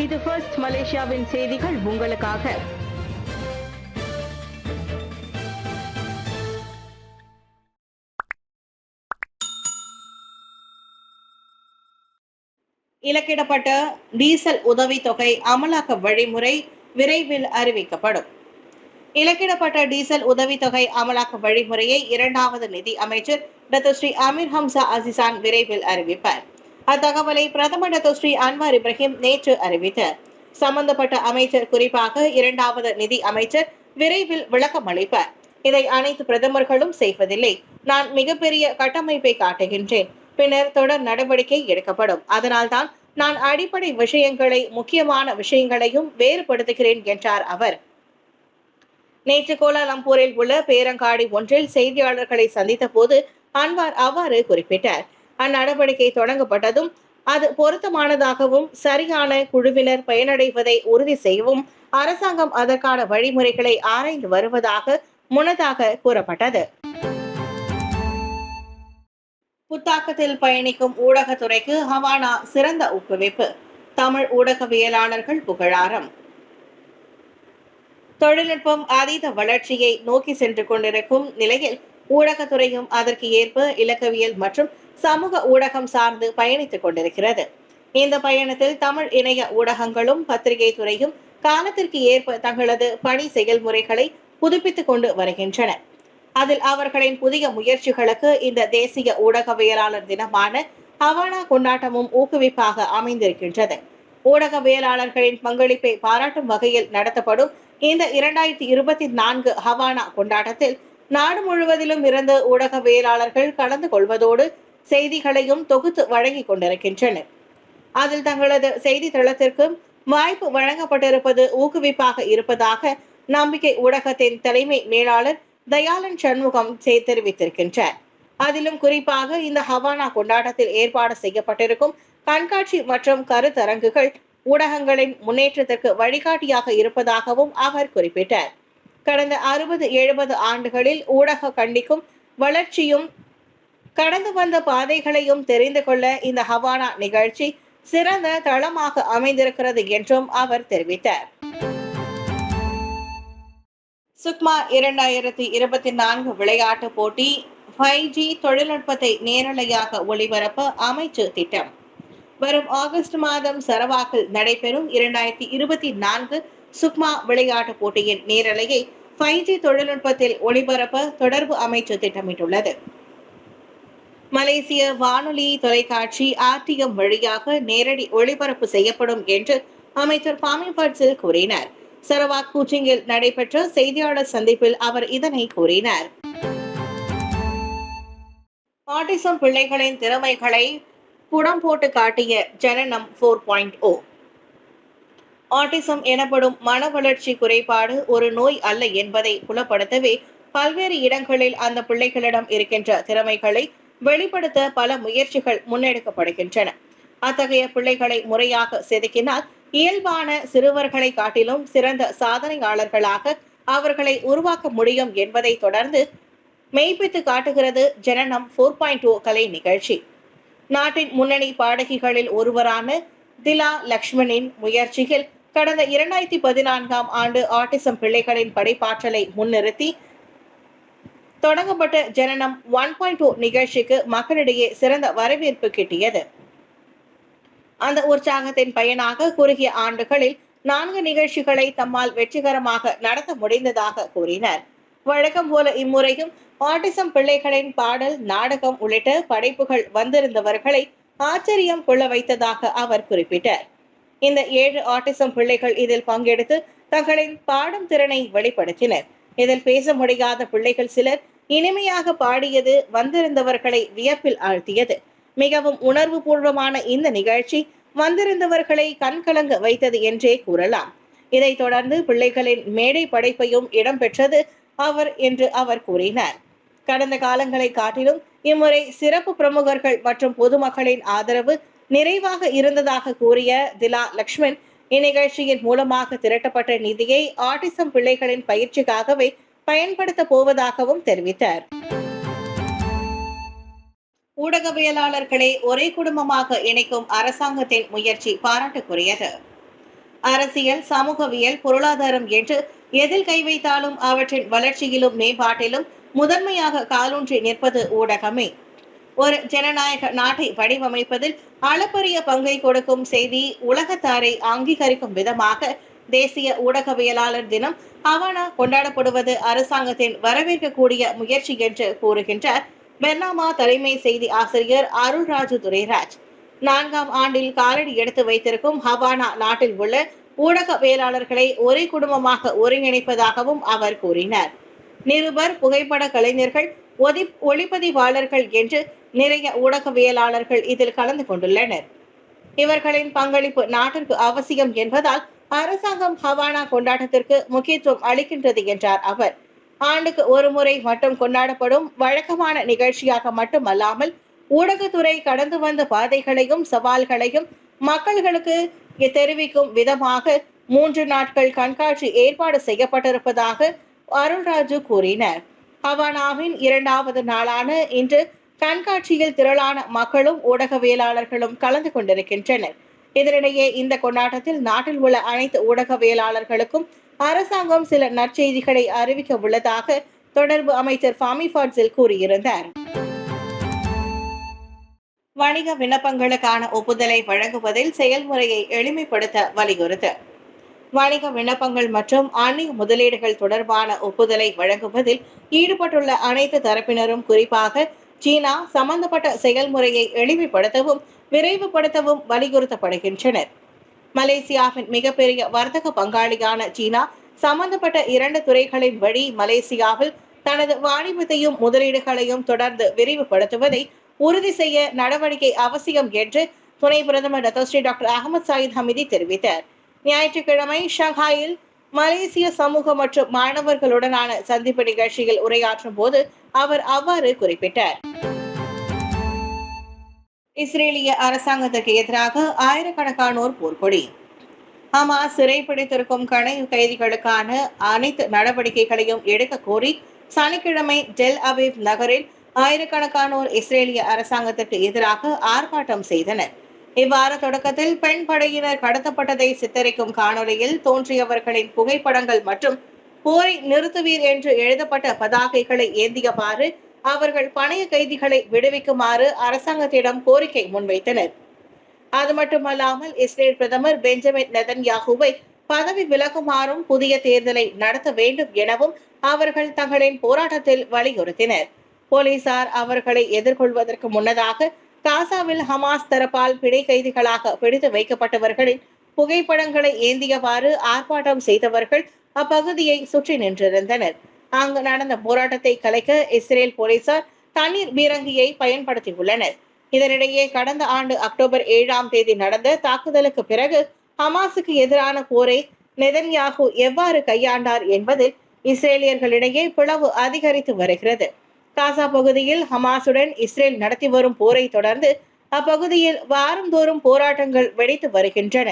இது ஃபர்ஸ்ட் மலேசியாவின் செய்திகள் உங்களுக்காக. இலக்கிடப்பட்ட டீசல் உதவித்தொகை அமலாக்க வழிமுறை விரைவில் அறிவிக்கப்படும். இலக்கிடப்பட்ட டீசல் உதவித்தொகை அமலாக்க வழிமுறையை இரண்டாவது நிதி அமைச்சர் doctor Sri Amir Hamzah Azizan விரைவில் அறிவிப்பார். அத்தகவலை பிரதமர் டாக்டர் ஸ்ரீ அன்வார் இப்ராஹிம் நேற்று அறிவித்தார். சம்பந்தப்பட்ட அமைச்சர், குறிப்பாக இரண்டாவது நிதி அமைச்சர் விரைவில் விளக்கம் அளிப்பார். இதை அனைத்து பிரதமர்களும் செய்வதில்லை. நான் மிகப்பெரிய கட்டமைப்பை காட்டுகின்றேன், பின்னர் தொடர் நடவடிக்கை எடுக்கப்படும். அதனால்தான் நான் அடிப்படை விஷயங்களை, முக்கியமான விஷயங்களையும் வேறுபடுத்துகிறேன் என்றார் அவர். நேற்று கோலாலம்பூரில் உள்ள பேரங்காடி ஒன்றில் செய்தியாளர்களை சந்தித்த போது அன்வார் அவ்வாறு குறிப்பிட்டார். அந்நடவடிக்கை தொடங்கப்பட்டதும் அது பொருத்தமானதாகவும் சரியான குழுவினர் பயனடைவதை உறுதி செய்யவும் அரசாங்கம் அதற்கான வழிமுறைகளை ஆராய்ந்து வருவதாக முன்னதாக கூறப்பட்டது. புத்தாக்கத்தில் பயணிக்கும் ஊடகத்துறைக்கு ஹவானா சிறந்த ஊக்குவிப்பு. தமிழ் ஊடகவியலாளர்கள் புகழாரம். தொழில்நுட்பம் அதீத வளர்ச்சியை நோக்கி சென்று கொண்டிருக்கும் நிலையில் ஊடகத்துறையும் அதற்கு ஏற்ப இலக்கவியல் மற்றும் சமூக ஊடகம் சார்ந்து பயணித்துக் கொண்டிருக்கிறது. இந்த பயணத்தில் தமிழ் இணைய ஊடகங்களும் பத்திரிகை துறையும் காலத்திற்கு ஏற்ப தங்களது பணி செயல்முறைகளை புதுப்பித்துக் கொண்டு வருகின்றன. அதில் அவர்களின் புதிய முயற்சிகளுக்கு இந்த தேசிய ஊடகவியலாளர் தினமான ஹவானா கொண்டாட்டமும் ஊக்குவிப்பாக அமைந்திருக்கின்றது. ஊடகவியலாளர்களின் பங்களிப்பை பாராட்டும் வகையில் நடத்தப்படும் இந்த 2024 ஹவானா கொண்டாட்டத்தில் நாடு முழுவதிலும் இருந்து ஊடகவியலாளர்கள் கலந்து கொள்வதோடு செய்திகளையும் தொகுத்து வழங்கிக் கொண்டிருக்கின்றனர். அதில் தங்களது செய்தி தளத்திற்கும் வாய்ப்பு வழங்கப்பட்டிருப்பது ஊக்குவிப்பாக இருப்பதாக நம்பிக்கை ஊடகத்தின் தலைமை மேலாளர் தயாளன் சண்முகம் தெரிவித்திருக்கின்றார். அதிலும் குறிப்பாக இந்த ஹவானா கொண்டாட்டத்தில் ஏற்பாடு செய்யப்பட்டிருக்கும் கண்காட்சி மற்றும் கருத்தரங்குகள் ஊடகங்களின் முன்னேற்றத்திற்கு வழிகாட்டியாக இருப்பதாகவும் அவர் குறிப்பிட்டார். கடந்த 60-70 ஆண்டுகளில் ஊடக கண்டிக்கும் வளர்ச்சியும் கடந்து வந்த பாதைகளையும் தெரிந்து கொள்ள இந்த ஹவானா நிகழ்ச்சி சிறந்த தளமாக அமைந்திருக்கிறது என்றும் அவர் தெரிவித்தார். சுக்மா 2024 விளையாட்டு போட்டி 5G தொழில்நுட்பத்தை நேரலையாக ஒளிபரப்ப அமைச்சு திட்டம். வரும் ஆகஸ்ட் மாதம் சரவாக்கில் நடைபெறும் 2024 சுக்மா விளையாட்டு போட்டியின் நேரலையை 5G தொழில்நுட்பத்தில் ஒளிபரப்ப தொடர்பு அமைச்சு திட்டமிட்டுள்ளது. மலேசிய வானொலி தொலைக்காட்சி RTM வழியாக நேரடி ஒளிபரப்பு செய்யப்படும் என்று அமைச்சர் ஃபாமி ஃபட்சில் கூறினார். சரவாக் கூச்சிங்கில் நடைபெற்ற செய்தியாளர் சந்திப்பில் அவர் இதனை கூறினார். ஆட்டிசம் பிள்ளைகளின் திறமைகளை புடம் போட்டு காட்டிய ஜனனம் 4.0. ஆட்டிசம் எனப்படும் மன வளர்ச்சி குறைபாடு ஒரு நோய் அல்ல என்பதை புலப்படுத்தவே பல்வேறு இடங்களில் அந்த பிள்ளைகளிடம் இருக்கின்ற திறமைகளை வெளிப்படுத்த பல முயற்சிகள் முன்னெடுக்கப்படுகின்றன. அத்தகைய பிள்ளைகளை முறையாக செதுக்கினால் இயல்பான சிறுவர்களை காட்டிலும் சிறந்த சாதனையாளர்களாக அவர்களை உருவாக்க முடியும் என்பதை தொடர்ந்து மெய்ப்பித்து காட்டுகிறது ஜனனம் 4.0 கலை நிகழ்ச்சி. நாட்டின் முன்னணி பாடகிகளில் ஒருவரான திலா லக்ஷ்மணின் முயற்சியில் கடந்த 2014ஆம் ஆண்டு ஆட்டிசம் பிள்ளைகளின் படைப்பாற்றலை முன்னிறுத்தி தொடங்கப்பட்ட ஜனனம் 1.0 நிகழ்ச்சிக்கு மக்களிடையே சிறந்த வரவேற்பு கிட்டியது. அந்த உற்சாகத்தின் பயனாக குறுகிய ஆண்டுகளில் 4 நிகழ்ச்சிகளை தம்மால் வெற்றிகரமாக நடத்த முடிந்ததாக கூறினார். வழக்கம் போல இம்முறையும் ஆட்டிசம் பிள்ளைகளின் பாடல், நாடகம் உள்ளிட்ட படைப்புகள் வந்திருந்தவர்களை ஆச்சரியம் கொள்ள வைத்ததாக அவர் குறிப்பிட்டார். இந்த 7 ஆட்டிசம் பிள்ளைகள் இதில் பங்கெடுத்து தங்களின் பாடும் திறனை வெளிப்படுத்தினர். இதில் பேச முடியாத பிள்ளைகள் சிலர் இனிமையாக பாடியது வந்திருந்தவர்களை வியப்பில் ஆழ்த்தியது. மிகவும் உணர்வு பூர்வமான இந்த நிகழ்ச்சி வந்திருந்தவர்களை கண்கலங்க வைத்தது என்றே கூறலாம். இதைத் தொடர்ந்து பிள்ளைகளின் மேடை படைப்பையும் இடம்பெற்றது என்று அவர் கூறினார். கடந்த காலங்களை காட்டிலும் இம்முறை சிறப்பு பிரமுகர்கள் மற்றும் பொதுமக்களின் ஆதரவு நிறைவாக இருந்ததாக கூறிய திலா லக்ஷ்மண், இந்நிகழ்ச்சியின் மூலமாக திரட்டப்பட்ட நிதியை ஆட்டிசம் பிள்ளைகளின் பயிற்சிக்காகவே பயன்படுத்த போவதாகவும் தெரிவித்தார். ஊடகவியலாளர்களை ஒரே குடும்பமாக இணைக்கும் அரசாங்கத்தின் முயற்சி பாராட்டுக்குரியது. அரசியல், சமூகவியல், பொருளாதாரம் என்று எதில் கை வைத்தாலும் அவற்றின் வளர்ச்சியிலும் மேம்பாட்டிலும் முதன்மையாக காலூன்றி நிற்பது ஊடகமே. ஒரு ஜனநாயக நாட்டை வடிவமைப்பதில் அளப்பரிய பங்கை கொடுக்கும் செய்தி உலகத்தாரை அங்கீகரிக்கும் விதமாக தேசிய ஊடகவியலாளர் தினம் ஹவானா கொண்டாடப்படுவது அரசாங்கத்தின் வரவேற்கக்கூடிய முயற்சி என்று கூறுகின்றார் பெர்னாமா தலைமை செய்தி ஆசிரியர் அருள்ராஜு துரைராஜ். 4ஆம் ஆண்டில் காலடி எடுத்து வைத்திருக்கும் ஹவானா நாட்டில் உள்ள ஊடகவியலாளர்களை ஒரே குடும்பமாக ஒருங்கிணைப்பதாகவும் அவர் கூறினார். நிருபர், புகைப்பட கலைஞர்கள், ஒளிப்பதிவாளர்கள் என்று நிறைய ஊடகவியலாளர்கள் இதில் கலந்து கொண்டுள்ளனர். இவர்களின் பங்களிப்பு நாட்டிற்கு அவசியம் என்பதால் அரசாங்கம் ஹவானா கொண்டாட்டத்திற்கு முக்கியத்துவம் அளிக்கின்றது என்றார் அவர். ஆண்டுக்கு ஒரு முறை மட்டும் கொண்டாடப்படும் வழக்கமான நிகழ்ச்சியாக மட்டுமல்லாமல் ஊடகத்துறை கடந்து வந்த பாதைகளையும் சவால்களையும் மக்களுக்கு தெரிவிக்கும் விதமாக 3 நாட்கள் கண்காட்சி ஏற்பாடு செய்யப்பட்டிருப்பதாக அருள்ராஜு கூறினார். ஹவானாவின் 2வது நாளான இன்று கண்காட்சியில் திரளான மக்களும் ஊடகவியலாளர்களும் கலந்து கொண்டிருக்கின்றனர். இதனிடையே இந்த கொண்டாட்டத்தில் நாட்டில் உள்ள அனைத்து ஊடகவியலாளர்களுக்கும் அரசாங்கம் சில நற்செய்திகளை அறிவிக்க உள்ளதாக தொடர்பு அமைச்சர் ஃபாமி ஃபாட்சில் கூறியிருந்தார். வணிக விண்ணப்பங்களுக்கான ஒப்புதலை வழங்குவதில் செயல்முறையை எளிமைப்படுத்த வலியுறுத்து. வணிக விண்ணப்பங்கள் மற்றும் அந்நிய முதலீடுகள் தொடர்பான ஒப்புதலை வழங்குவதில் ஈடுபட்டுள்ள அனைத்து தரப்பினரும், குறிப்பாக சீனா, சம்பந்தப்பட்ட செயல்முறையை எளிமைப்படுத்தவும் விரைவுபடுத்தவும் வலியுறுத்தப்படுகின்றனர். மலேசியாவின் மிகப்பெரிய வர்த்தக பங்காளியான சீனா சம்பந்தப்பட்ட 2 துறைகளின் வழி மலேசியாவில் தனது வாணிபத்தையும் முதலீடுகளையும் தொடர்ந்து விரிவுபடுத்துவதை உறுதி செய்ய நடவடிக்கை அவசியம் என்று துணை பிரதமர் Datuk Seri doctor Ahmad Zahid Hamidi தெரிவித்தார். ஞாயிற்றுக்கிழமை ஷங்காயில் மலேசிய சமூக மற்றும் மாணவர்களுடனான சந்திப்பு நிகழ்ச்சியில் உரையாற்றும் போது அவர் அவ்வாறு குறிப்பிட்டார். இஸ்ரேலிய அரசாங்கத்திற்கு எதிராக ஆயிரக்கணக்கானோர் போர்க்கொடி. ஹமாஸ் சிறைப்பிடித்திருக்கும் கைதிகளுக்கான அனைத்து நடவடிக்கைகளையும் எடுக்க கோரி சனிக்கிழமை டெல் அவிவ் நகரில் ஆயிரக்கணக்கானோர் இஸ்ரேலிய அரசாங்கத்திற்கு எதிராக ஆர்ப்பாட்டம் செய்தனர். இவ்வாறு தொடக்கத்தில் பெண் படையினர் கடத்தப்பட்டதை சித்தரிக்கும் காணொலியில் தோன்றியவர்களின் புகைப்படங்கள் மற்றும் போரை நிறுத்துவீர் என்று எழுதப்பட்ட பதாகைகளை ஏந்தியவாறு அவர்கள் பணைய கைதிகளை விடுவிக்குமாறு அரசாங்கத்திடம் கோரிக்கை முன்வைத்தனர். அது மட்டுமல்லாமல் இஸ்ரேல் பிரதமர் பெஞ்சமின் நெதன்யாகுவை பதவி விலகுமாறும் புதிய தேர்தலை நடத்த வேண்டும் எனவும் அவர்கள் தங்களின் போராட்டத்தில் வலியுறுத்தினர். போலீசார் அவர்களை எதிர்கொள்வதற்கு முன்னதாக காசாவில் ஹமாஸ் தரப்பால் பிணை கைதிகளாக பிடித்து வைக்கப்பட்டவர்களின் புகைப்படங்களை ஏந்தியவாறு ஆர்ப்பாட்டம் செய்தவர்கள் அப்பகுதியை சுற்றி நின்றிருந்தனர். அங்கு நடந்த போராட்டத்தை கலைக்க இஸ்ரேல் போலீசார் தண்ணீர் பீரங்கியை பயன்படுத்தியுள்ளனர். இதனிடையே கடந்த ஆண்டு அக்டோபர் 7ஆம் தேதி நடந்த தாக்குதலுக்கு பிறகு ஹமாஸுக்கு எதிரான போரை நெதன்யாகு எவ்வாறு கையாண்டார் என்பதில் இஸ்ரேலியர்களிடையே பிளவு அதிகரித்து வருகிறது. காசா பகுதியில் ஹமாஸுடன் இஸ்ரேல் நடத்தி வரும் போரை தொடர்ந்து அப்பகுதியில் வாரந்தோறும் போராட்டங்கள் வெடித்து வருகின்றன.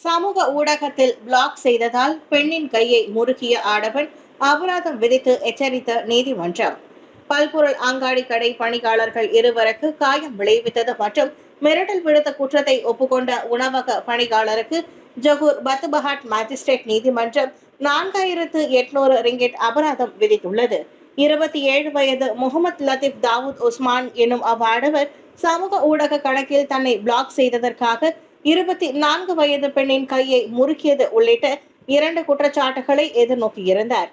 சமூக ஊடகத்தில் பிளாக் செய்ததால் பெண்ணின் கையை முறுக்கிய ஆடவன் அபராதம் விதித்து எச்சரித்த நீதிமன்றம். பல்பொருள் அங்காடி கடை பணியாளர்கள் 2 காயம் விளைவித்தது மற்றும் மிரட்டல் விடுத்த குற்றத்தை ஒப்புக்கொண்ட உணவக பணியாளருக்கு ஜொகூர் பத்துபஹாட் மாஜிஸ்ட்ரேட் நீதிமன்றம் 4800 ரிங்கெட் அபராதம் விதித்துள்ளது. 27 வயது முகமது லத்தீப் தாவூத் உஸ்மான் எனும் அவ்வாடவர் சமூக ஊடக கணக்கில் தன்னை பிளாக் செய்ததற்காக 24 வயது பெண்ணின் கையை முறுக்கியது உள்ளிட்ட 2 குற்றச்சாட்டுகளை எதிர்நோக்கியிருந்தார்.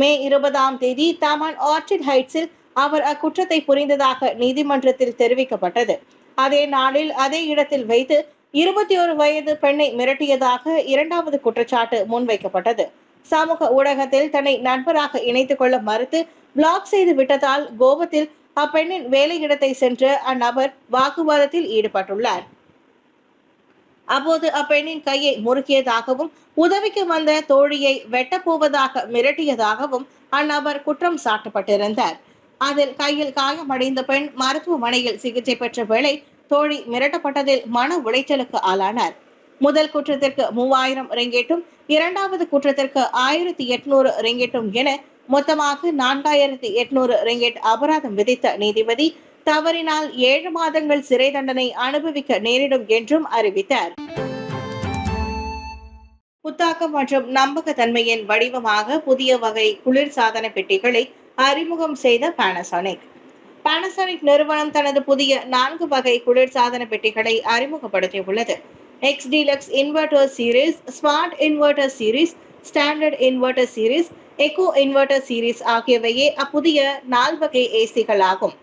மே 20ஆம் தேதி தாமான் ஆர்ச்சிட் ஹைட்ஸில் அவர் அக்குற்றத்தை புரிந்ததாக நீதிமன்றத்தில் தெரிவிக்கப்பட்டது. அதே நாளில் அதே இடத்தில் வைத்து 21 வயது பெண்ணை மிரட்டியதாக 2வது குற்றச்சாட்டு முன்வைக்கப்பட்டது. சமூக ஊடகத்தில் தன்னை நண்பராக இணைத்துக் கொள்ள மறுத்து பிளாக் செய்து விட்டதால் கோபத்தில் அப்பெண்ணின் வேலையிடத்தை சென்ற அந்நபர் வாக்குவாதத்தில் ஈடுபட்டுள்ளார். அப்போது அப்பெண்ணின் கையை முறுக்கியதாகவும் உதவிக்கு வந்த தோழியை வெட்டப்போவதாக மிரட்டியதாகவும் அந்நபர் குற்றம் சாட்டப்பட்டிருந்தார். அதில் கையில் காயமடைந்த பெண் மருத்துவமனையில் சிகிச்சை பெற்ற வேளை தோழி மிரட்டப்பட்டதில் மன உளைச்சலுக்கு ஆளானார். முதல் குற்றத்திற்கு 3000 ரிங்கெட்டும் 2வது குற்றத்திற்கு 1800 ரிங்கெட்டும் என மொத்தமாக 4800 ரிங்கெட் அபராதம் விதித்த நீதிபதி தவறினால் 7 மாதங்கள் சிறை தண்டனை அனுபவிக்க நேரிடும் என்றும் அறிவித்தார். புத்தாக்கம் மற்றும் நம்பகத்தன்மையின் வடிவமாக புதிய வகை குளிர்சாதன பெட்டிகளை அறிமுகம் செய்த பானாசோனிக். பானாசோனிக் நிறுவனம் தனது புதிய 4 வகை குளிர்சாதன பெட்டிகளை அறிமுகப்படுத்தியுள்ளது. X deluxe inverter series, smart inverter series, standard inverter series, echo inverter series ஆகியவையே அப்புதிய 4 வகை ஏசிகள் ஆகும்.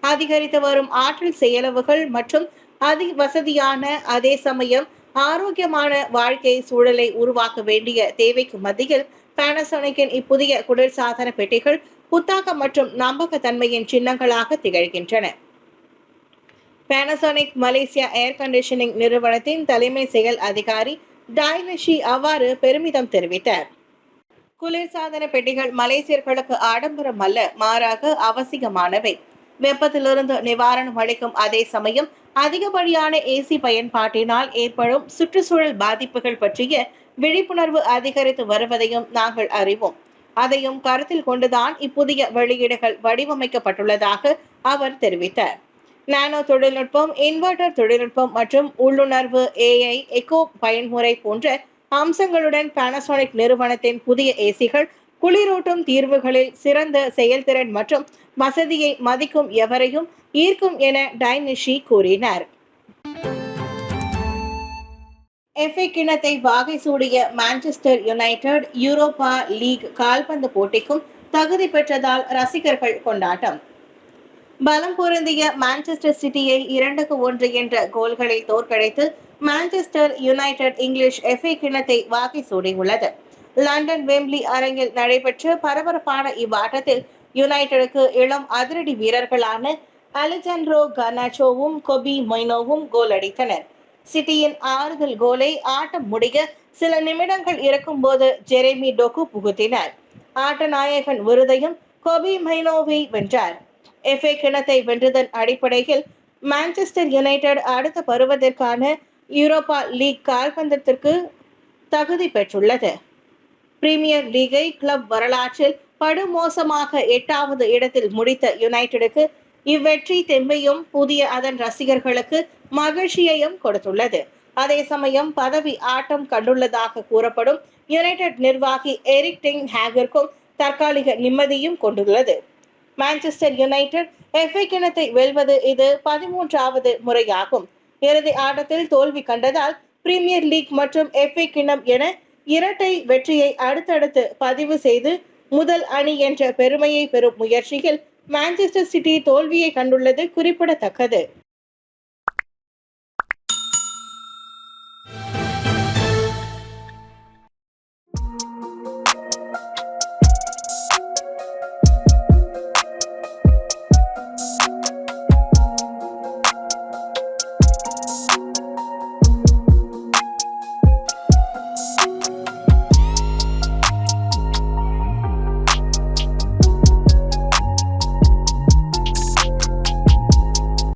அதிகரித்து வரும் ஆற்றல் செயலவுகள் மற்றும் அதிக வசதியான அதே சமயம் ஆரோக்கியமான வாழ்க்கை சூழலை உருவாக்க வேண்டிய தேவைக்கு மத்தியில் பானாசோனிக்கின் இப்புதிய குளிர்சாதன பெட்டிகள் புத்தாக்கம் மற்றும் நம்பகத்தன்மையின் சின்னங்களாக திகழ்கின்றன. பானாசோனிக் மலேசியா ஏர் கண்டிஷனிங் நிறுவனத்தின் தலைமை செயல் அதிகாரி டைனிஷி அவ்வாறு பெருமிதம் தெரிவித்தார். குளிர்சாதன பெட்டிகள் மலேசியர்களுக்கு ஆடம்பரம் அல்ல, மாறாக அவசியமானவை. வெப்பத்திலிருந்து நிவாரணம் அளிக்கும் அதே சமயம் அதிகப்படியான ஏசி பயன்பாட்டினால் ஏற்படும் சுற்றுச்சூழல் பாதிப்புகள் பற்றிய விழிப்புணர்வு அதிகரித்து வருவதையும் நாங்கள் அறிவோம். அதையும் கருத்தில் கொண்டுதான் இப்புதிய வெளியீடுகள் வடிவமைக்கப்பட்டுள்ளதாக அவர் தெரிவித்தார். நானோ தொழில்நுட்பம், இன்வெர்டர் தொழில்நுட்பம் மற்றும் உள்ளுணர்வு AI எக்கோ பயன்முறை போன்ற அம்சங்களுடன் பானாசோனிக் நிறுவனத்தின் புதிய ஏசிகள் குளிரூட்டும் தீர்வுகளில் சிறந்த செயல்திறன் மற்றும் வசதியை மதிக்கும் எவரையும் ஈர்க்கும் என டைனிஷி கூறினார். FA கிண்ணத்தை வாகை சூடிய மான்செஸ்டர் யுனைடெட் யூரோப்பா லீக் கால்பந்து போட்டிக்கும் தகுதி பெற்றதால் ரசிகர்கள் கொண்டாட்டம். பலம் பொருந்திய மான்செஸ்டர் சிட்டியை 2-1 என்ற கோல்களை தோற்கடித்து மான்செஸ்டர் யுனைடெட் இங்கிலீஷ் FA கிண்ணத்தை வாகை சூடியுள்ளது. லண்டன் வெம்ப்லி அரங்கில் நடைபெற்ற பரபரப்பான இவ்வாட்டத்தில் யுனைடெடுக்கு இளம் அதிரடி வீரர்களான அலெஜாண்ட்ரோ கர்னாச்சோவும் கொபி மொய்னோவும் கோல் அடித்தனர். சிட்டியின் ஆறுதல் கோலை ஆட்டம் முடிய சில நிமிடங்கள் இருக்கும்போது ஜெரேமி டொகு புகுத்தினார். ஆட்ட நாயகன் விருதையும் கொபி மைனோவை வென்றார். FA கிண்ணத்தை வென்றதன் அடிப்படையில் மான்செஸ்டர் யுனைடெட் அடுத்த பருவத்திற்கான யூரோப்பா லீக் கால்பந்தத்திற்கு தகுதி பெற்றுள்ளது. பிரீமியர் லீகை கிளப் வரலாற்றில் படுமோசமாக 8வது இடத்தில் முடித்த யுனைடெடுக்கு இவ்வெற்றி தெம்பையும் புதிய அதன் ரசிகர்களுக்கு மகிழ்ச்சியையும் கொடுத்துள்ளது. அதே சமயம் பதவி ஆட்டம் கண்டுள்ளதாக கூறப்படும் யுனைடெட் நிர்வாகி எரிக் டென் ஹாகிற்கும் தற்காலிக நிம்மதியும் கொண்டுள்ளது. மான்செஸ்டர் யுனைடெட் FA கிண்ணத்தை வெல்வது இது 13வது முறையாகும். இறுதி ஆட்டத்தில் தோல்வி கண்டதால் பிரீமியர் லீக் மற்றும் FA கிண்ணம் என இரட்டை வெற்றியை அடுத்தடுத்து பதிவு செய்து முதல் அணி என்ற பெருமையை பெறும் முயற்சியில் மான்செஸ்டர் சிட்டி தோல்வியை கண்டுள்ளது குறிப்பிடத்தக்கது.